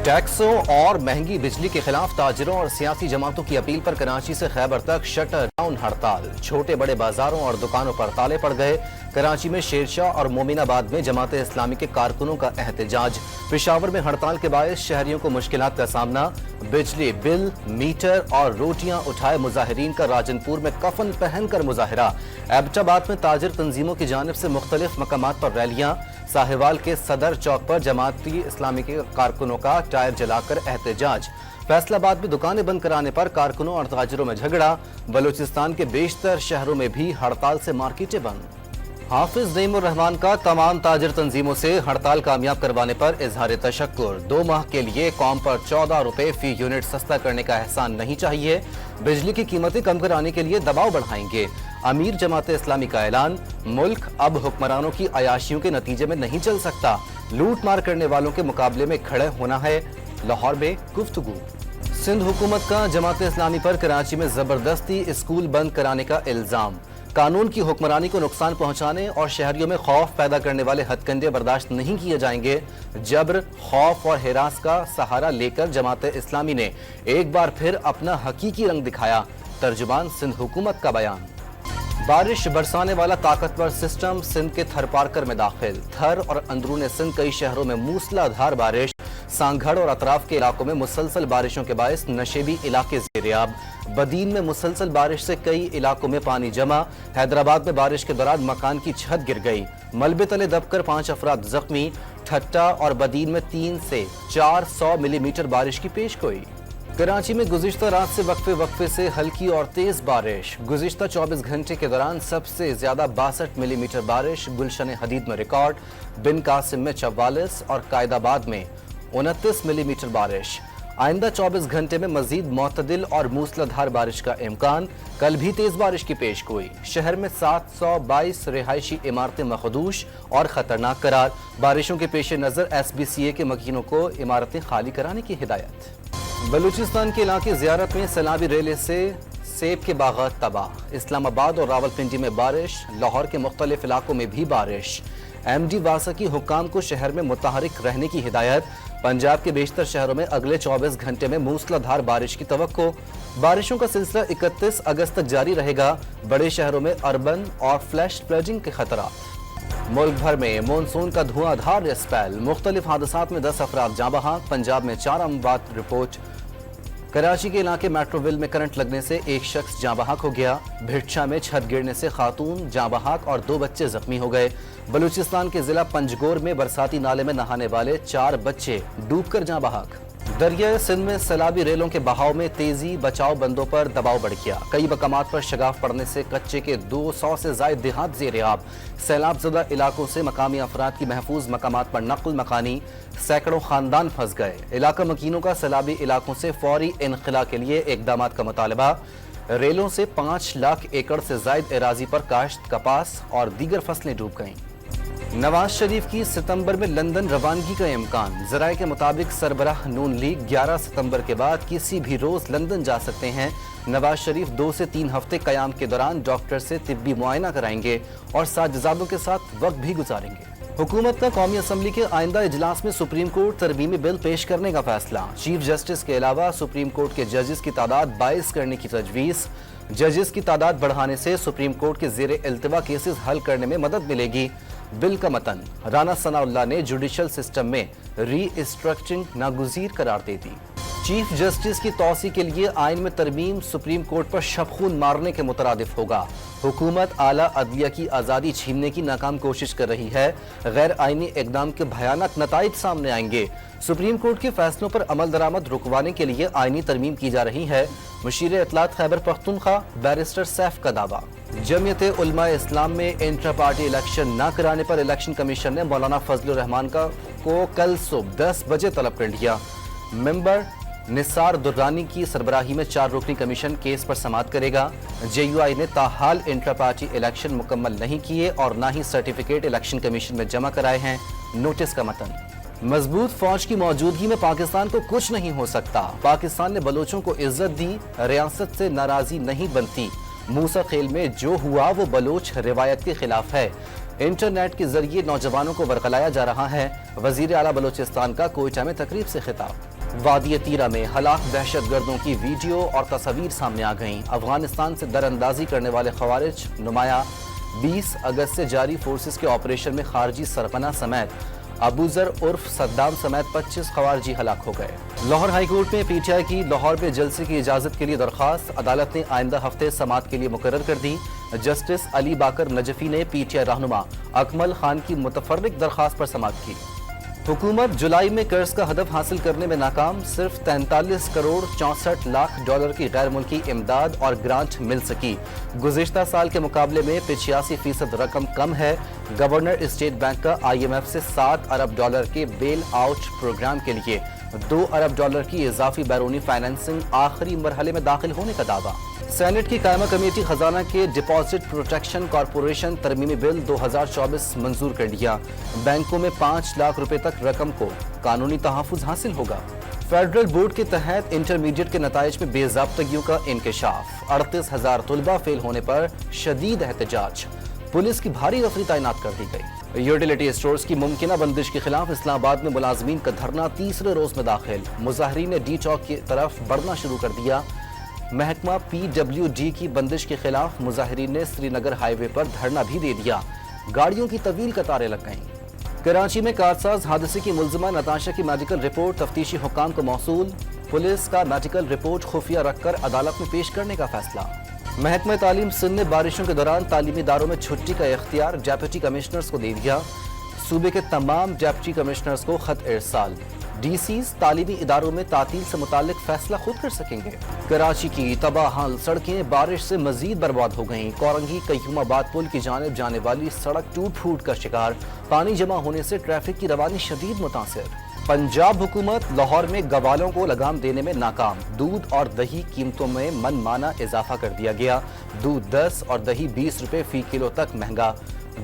टैक्सों और महंगी बिजली के खिलाफ ताजिरों और सियासी जमातों की अपील पर कराची से खैबर तक शटर डाउन हड़ताल। छोटे बड़े बाजारों और दुकानों पर ताले पड़ गए। कराची में शेरशाह और मोमिनाबाद में जमात इस्लामी के कारकुनों का एहतजाज। पेशावर में हड़ताल के बायस शहरियों को मुश्किलात का सामना। बिजली बिल, मीटर और रोटियां उठाए मुजाहिरीन का राजनपुर में कफन पहनकर मुजाहिरा। एबटाबाद में ताजिर तंजीमों की जानिब से मुख्तलिफ मकामात पर रैलियां। साहिवाल के सदर चौक पर जमाती इस्लामी के कारकुनों का टायर जलाकर एहतजाज। फैसलाबाद में दुकानें बंद कराने पर कारकुनों और ताजिरों में झगड़ा। बलूचिस्तान के बेशतर शहरों में भी हड़ताल से मार्केटें बंद। हाफिज नईमुर रहमान का तमाम ताजिर तंजीमों से हड़ताल कामयाब करवाने पर इजहार तशक्कुर। 2 माह के लिए कौम पर 14 रुपए फी यूनिट सस्ता करने का एहसान नहीं चाहिए। बिजली की कीमतें कम कराने के लिए दबाव बढ़ाएंगे। अमीर जमात इस्लामी का ऐलान। मुल्क अब हुक्मरानों की अयाशियों के नतीजे में नहीं चल सकता। लूट मार करने वालों के मुकाबले में खड़े होना है। लाहौर में गुफ्तगू। सिंध हुकूमत का जमात इस्लामी पर कराची में जबरदस्ती स्कूल बंद कराने का इल्जाम। कानून की हुक्मरानी को नुकसान पहुंचाने और शहरियों में खौफ पैदा करने वाले हथकंडे बर्दाश्त नहीं किए जाएंगे। जबर, खौफ और हिरास का सहारा लेकर जमात इस्लामी ने एक बार फिर अपना हकीकी रंग दिखाया। तर्जुमान सिंध हुकूमत का बयान। बारिश बरसाने वाला ताकतवर सिस्टम सिंध के थरपारकर में दाखिल। थर और अंदरूनी सिंध कई शहरों में मूसलाधार बारिश। सांगढ़ और अतराफ के इलाकों में मुसलसल बारिशों के बायस नशेबी इलाके ज़ेर-ए-आब। बदीन में मुसलसल बारिश से कई इलाकों में पानी जमा। हैदराबाद में बारिश के दौरान मकान की छत गिर गई। मलबे तले दबकर 5 अफराद जख्मी। ठट्टा और बदीन में 3 से 400 मिलीमीटर बारिश की पेशगोई। कराची में गुज़िश्ता रात से वक्फे से हल्की और तेज बारिश। गुज़िश्ता 24 घंटे के दौरान सबसे ज्यादा 62 मिलीमीटर बारिश गुलशन हदीद में रिकॉर्ड। बिन कासिम में 44 और कायदाबाद में 29 मिलीमीटर बारिश। आइंदा 24 घंटे में मजीद मोतदिल और मूसलाधार बारिश का इम्कान। कल भी तेज बारिश की पेशगोई। शहर में 722 रिहायशी इमारतें मखदूश और खतरनाक करार। बारिशों के पेश नजर SBCA के मकीनों को इमारतें खाली कराने की हिदायत। बलूचिस्तान के इलाके ज़ियारत में सैलाबी रेले से सेब के बागात तबाह। इस्लामाबाद और रावलपिंडी में बारिश। लाहौर के मुख्तलिफ इलाकों में भी बारिश। MD वासा की हुक्काम को शहर में मुतहरिक रहने की हिदायत। पंजाब के बेशतर शहरों में अगले 24 घंटे में मूसलाधार बारिश की तवक्को। बारिशों का सिलसिला 31 अगस्त तक जारी रहेगा। बड़े शहरों में अर्बन और फ्लैश फ्लडिंग के खतरात। मुल्क भर में मानसून का धुआंधार स्पेल। मुख्तलिफ हादसात में 10 अफराद जाँ बहक। पंजाब में 4 अमवात रिपोर्ट। कराची के इलाके मेट्रोविल में करंट लगने से एक शख्स जाँ बहक हो गया। भिटछा में छत गिरने से खातून जाँ बहक और 2 बच्चे जख्मी हो गए। बलूचिस्तान के जिला पंजगोर में बरसाती नाले में नहाने वाले 4 बच्चे डूबकर जाँ बहक। दरियाए सिंध में सैलाबी रेलों के बहाव में तेजी। बचाव बंदों पर दबाव बढ़ गया। कई मकामात पर शगाफ पड़ने से कच्चे के 200 से जायद देहात ज़ेर-ए-आब। सैलाब ज़दा इलाकों से मकामी अफराद की महफूज मकामात पर नक़ल मकानी। सैकड़ों खानदान फंस गए। इलाका मकीनों का सैलाबी इलाकों से फौरी इनखला के लिए इक़दामात का मुतालबा। रेलों से 5 लाख एकड़ से जायद एराजी पर काश्त, कपास और दीगर फसलें डूब गईं। नवाज शरीफ की सितंबर में लंदन रवानगी का इम्कान। ज़राए के मुताबिक सरबराह नून लीग 11 सितंबर के बाद किसी भी रोज लंदन जा सकते हैं। नवाज शरीफ 2 से 3 हफ्ते क़याम के दौरान डॉक्टर से तिब्बी मुआयना कराएंगे और साथीज़ादों के साथ वक्त भी गुजारेंगे। हुकूमत का कौमी असम्बली के आइंदा इजलास में सुप्रीम कोर्ट तरमीमी बिल पेश करने का फैसला। चीफ जस्टिस के अलावा सुप्रीम कोर्ट के जजेस की तादाद 22 करने की तजवीज़। जजेस की तादाद बढ़ाने से सुप्रीम कोर्ट के ज़ेरे इल्तिवा केसेस हल करने में मदद मिलेगी। बिल का मतन। राना सनाउल्लाह ने जुडिशल सिस्टम में री-स्ट्रक्चरिंग नागुज़ीर करार दे दी। चीफ जस्टिस की तौसी के लिए आइन में तरमीम सुप्रीम कोर्ट पर शबखून मारने के मुतरादिफ होगा। हुकूमत आला अदलिया की आज़ादी छीनने की नाकाम कोशिश कर रही है। गैर आइनी इक़दाम के भयानक नताइज सामने आएंगे। सुप्रीम कोर्ट के फैसलों पर अमल दरामद रुकवाने के लिए आइनी तरमीम की जा रही है। मुशीर इत्तलात खैबर पख्तूनख्वा बैरिस्टर सैफ का दावा। जमीयत उलमा इस्लाम में इंट्रा पार्टी इलेक्शन न कराने पर इलेक्शन कमीशन ने मौलाना फजलुर रहमान को कल सुबह 10 बजे तलब कर लिया। मेंबर निसार दुर्रानी की सरबराही में 4 रुकनी कमीशन केस पर समाअत करेगा। JUI ने ताहाल इंट्रा पार्टी इलेक्शन मुकम्मल नहीं किए और न ही सर्टिफिकेट इलेक्शन कमीशन में जमा कराए हैं। नोटिस का मतन। मजबूत फौज की मौजूदगी में पाकिस्तान को कुछ नहीं हो सकता। पाकिस्तान ने बलोचों को इज्जत दी, रियासत से नाराजी नहीं बनती। मूसा खेल में जो हुआ वो बलोच रिवायत के खिलाफ है। इंटरनेट के जरिए नौजवानों को बरगलाया जा रहा है। वजीर आला बलोचिस्तान का कोयटा में तकरीब से खिताब। وادی تیرہ میں ہلاک دہشت گردوں کی ویڈیو اور تصاویر سامنے آ گئیں۔ افغانستان سے در اندازی کرنے والے خوارج نمایاں 20 اگست سے جاری فورسز کے آپریشن میں خارجی سرغنہ سمیت ابوذر عرف صدام سمیت 25 خوارجی ہلاک ہو گئے۔ لاہور ہائی کورٹ میں پی ٹی آئی کی لاہور میں جلسے کی اجازت کے لیے درخواست عدالت نے آئندہ ہفتے سماعت کے لیے مقرر کر دی۔ جسٹس علی باقر نجفی نے پی ٹی آئی رہنما اکمل خان کی متفرق درخواست پر سماعت کی۔ حکومت جولائی میں قرض کا ہدف حاصل کرنے میں ناکام، صرف 43 کروڑ 64 لاکھ ڈالر کی غیر ملکی امداد اور گرانٹ مل سکی۔ گزشتہ سال کے مقابلے میں 85% رقم کم ہے۔ گورنر اسٹیٹ بینک کا آئی ایم ایف سے 7 ارب ڈالر کے بیل آؤٹ پروگرام کے لیے 2 ارب ڈالر کی اضافی بیرونی فائنینسنگ آخری مرحلے میں داخل ہونے کا دعویٰ۔ سینٹ کی قائمہ کمیٹی خزانہ کے ڈپازٹ پروٹیکشن کارپوریشن ترمیمی بل 2024 منظور کر لیا۔ بینکوں میں 5 لاکھ روپے تک رقم کو قانونی تحفظ حاصل ہوگا۔ فیڈرل بورڈ کے تحت انٹرمیڈیٹ کے نتائج میں بے ضابطگیوں کا انکشاف۔ 38,000 طلبہ فیل ہونے پر شدید احتجاج۔ پولیس کی بھاری غفری تعینات کر دی گئی۔ یوٹیلیٹی اسٹورز کی ممکنہ بندش کے خلاف اسلام آباد میں ملازمین کا دھرنا تیسرے روز میں داخل۔ مظاہرین نے ڈی چوک کی طرف بڑھنا شروع کر دیا۔ محکمہ پی ڈبلیو ڈی کی بندش کے خلاف مظاہرین نے سری نگر ہائی وے پر دھرنا بھی دے دیا۔ گاڑیوں کی طویل قطاریں لگ گئیں۔ کراچی میں کارساز حادثے کی ملزمہ نتاشا کی میڈیکل رپورٹ تفتیشی حکام کو موصول۔ پولیس کا میڈیکل رپورٹ خفیہ رکھ کر عدالت میں پیش کرنے کا فیصلہ۔ محکمہ تعلیم سندھ نے بارشوں کے دوران تعلیمی اداروں میں چھٹی کا اختیار ڈیپٹی کمشنرز کو دے دیا۔ صوبے کے تمام ڈیپٹی کمشنرز کو خط ارسال۔ ڈی سیز تعلیمی اداروں میں تعطیل سے متعلق فیصلہ خود کر سکیں گے۔ کراچی کی تباہ حال سڑکیں بارش سے مزید برباد ہو گئیں۔ کورنگی قیوم آباد پل کی جانب جانے والی سڑک ٹوٹ پھوٹ کا شکار۔ پانی جمع ہونے سے ٹریفک کی روانی شدید متاثر۔ پنجاب حکومت لاہور میں گوالوں کو لگام دینے میں ناکام۔ دودھ اور دہی قیمتوں میں من مانا اضافہ کر دیا گیا۔ دودھ 10 اور دہی 20 روپے فی کلو تک مہنگا۔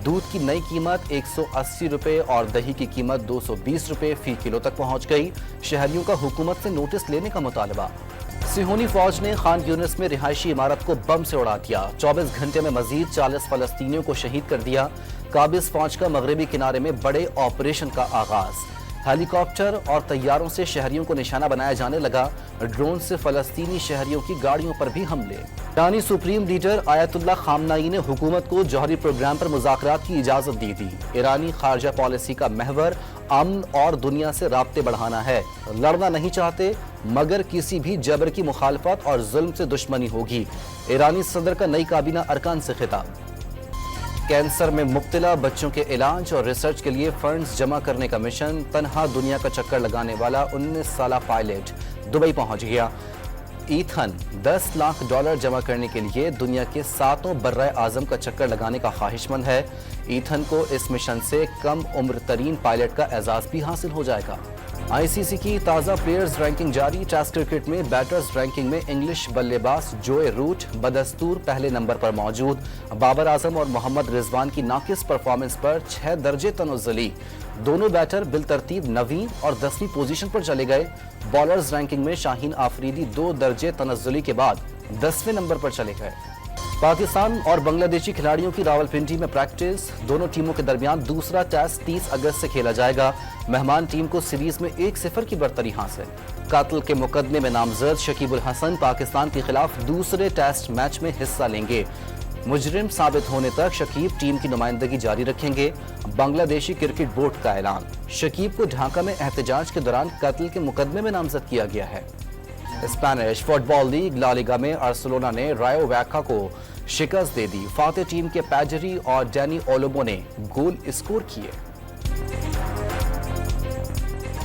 دودھ کی نئی قیمت 180 روپے اور دہی کی قیمت 220 روپے فی کلو تک پہنچ گئی۔ شہریوں کا حکومت سے نوٹس لینے کا مطالبہ۔ سیہونی فوج نے خان یونس میں رہائشی عمارت کو بم سے اڑا دیا۔ 24 گھنٹے میں مزید 40 فلسطینیوں کو شہید کر دیا۔ قابض فوج کا مغربی کنارے میں بڑے آپریشن کا آغاز۔ ہیلی کاپٹر اور طیاروں سے شہریوں کو نشانہ بنایا جانے لگا۔ ڈرون سے فلسطینی شہریوں کی گاڑیوں پر بھی حملے۔ ایرانی سپریم لیڈر آیت اللہ خامنائی نے حکومت کو جوہری پروگرام پر مذاکرات کی اجازت دی تھی۔ ایرانی خارجہ پالیسی کا محور امن اور دنیا سے رابطے بڑھانا ہے۔ لڑنا نہیں چاہتے مگر کسی بھی جبر کی مخالفت اور ظلم سے دشمنی ہوگی۔ ایرانی صدر کا نئی کابینہ ارکان سے خطاب۔ کینسر میں مبتلا بچوں کے علاج اور ریسرچ کے لیے فنڈز جمع کرنے کا مشن۔ تنہا دنیا کا چکر لگانے والا 19 سالہ پائلٹ دبئی پہنچ گیا۔ ایتھن 10 لاکھ ڈالر جمع کرنے کے لیے دنیا کے 7 برائے اعظم کا چکر لگانے کا خواہش مند ہے۔ ایتھن کو اس مشن سے کم عمر ترین پائلٹ کا اعزاز بھی حاصل ہو جائے گا۔ آئی سی سی کی تازہ پلیئرز رینکنگ جاری۔ ٹیسٹ کرکٹ میں بیٹرز رینکنگ میں انگلش بلے باز جوئے روٹ بدستور پہلے نمبر پر موجود۔ بابر اعظم اور محمد رضوان کی ناقص پرفارمنس پر 6 درجے تنزلی۔ دونوں بیٹر بالترتیب 9ویں اور 10ویں پوزیشن پر چلے گئے۔ بالرز رینکنگ میں شاہین آفریدی 2 درجے تنزلی کے بعد 10ویں نمبر پر چلے گئے۔ پاکستان اور بنگلہ دیشی کھلاڑیوں کی راولپنڈی میں پریکٹس۔ دونوں ٹیموں کے درمیان دوسرا ٹیسٹ 30 اگست سے کھیلا جائے گا۔ مہمان ٹیم کو سیریز میں 1-0 کی برتری حاصل۔ قتل کے مقدمے میں نامزد شکیب الحسن پاکستان کے خلاف دوسرے ٹیسٹ میچ میں حصہ لیں گے۔ مجرم ثابت ہونے تک شکیب ٹیم کی نمائندگی جاری رکھیں گے۔ بنگلہ دیشی کرکٹ بورڈ کا اعلان۔ شکیب کو ڈھاکہ میں احتجاج کے دوران قتل کے مقدمے میں نامزد کیا گیا ہے۔ اسپینش فٹ بال لیگ لا لیگا میں ارسلونا نے رایو ویکا کو شکست دے دی۔ فاتح ٹیم کے پیجری اور ڈینی اولوبو نے گول اسکور کیے۔